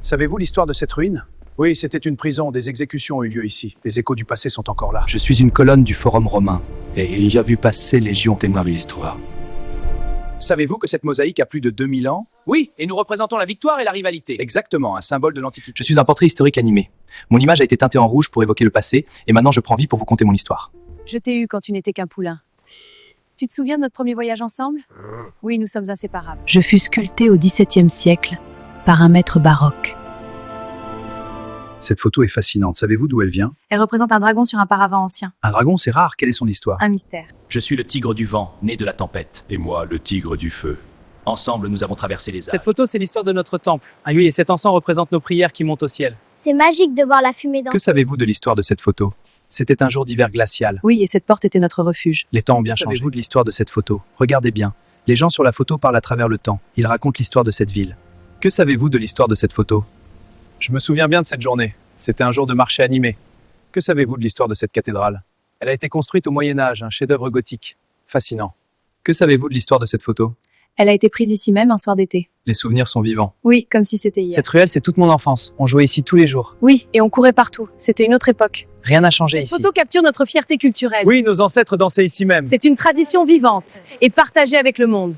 Savez-vous l'histoire de cette ruine? Oui, c'était une prison, des exécutions ont eu lieu ici. Les échos du passé sont encore là. Je suis une colonne du Forum romain, et il y a vu passer légion témoin de l'histoire. Savez-vous que cette mosaïque a plus de 2000 ans? Oui, et nous représentons la victoire et la rivalité. Exactement, un symbole de l'Antiquité. Je suis un portrait historique animé. Mon image a été teintée en rouge pour évoquer le passé, et maintenant je prends vie pour vous conter mon histoire. Je t'ai eu quand tu n'étais qu'un poulain. Tu te souviens de notre premier voyage ensemble? Oui, nous sommes inséparables. Je fus sculptée au XVIIe siècle par un maître baroque. Cette photo est fascinante. Savez-vous d'où elle vient? Elle représente un dragon sur un paravent ancien. Un dragon, c'est rare. Quelle est son histoire? Un mystère. Je suis le tigre du vent, né de la tempête. Et moi, le tigre du feu. Ensemble, nous avons traversé les âges. Cette photo, c'est l'histoire de notre temple. Ah oui, et cet encens représente nos prières qui montent au ciel. C'est magique de voir la fumée dans. Que savez-vous de l'histoire de cette photo? C'était un jour d'hiver glacial. Oui, et cette porte était notre refuge. Les temps ont bien Que changé. savez-vous Savez-vous de l'histoire de cette photo? Regardez bien. Les gens sur la photo parlent à travers le temps. Ils racontent l'histoire de cette ville. Que savez-vous de l'histoire de cette photo? Je me souviens bien de cette journée. C'était un jour de marché animé. Que savez-vous de l'histoire de cette cathédrale? Elle a été construite au Moyen-Âge, un chef-d'œuvre gothique. Fascinant. Que savez-vous de l'histoire de cette photo? Elle a été prise ici même un soir d'été. Les souvenirs sont vivants. Oui, comme si c'était hier. Cette ruelle, c'est toute mon enfance. On jouait ici tous les jours. Oui, et on courait partout. C'était une autre époque. Rien n'a changé Cette ici. photo capture notre fierté culturelle. Oui, nos ancêtres dansaient ici même. C'est une tradition vivante et partagée avec le monde.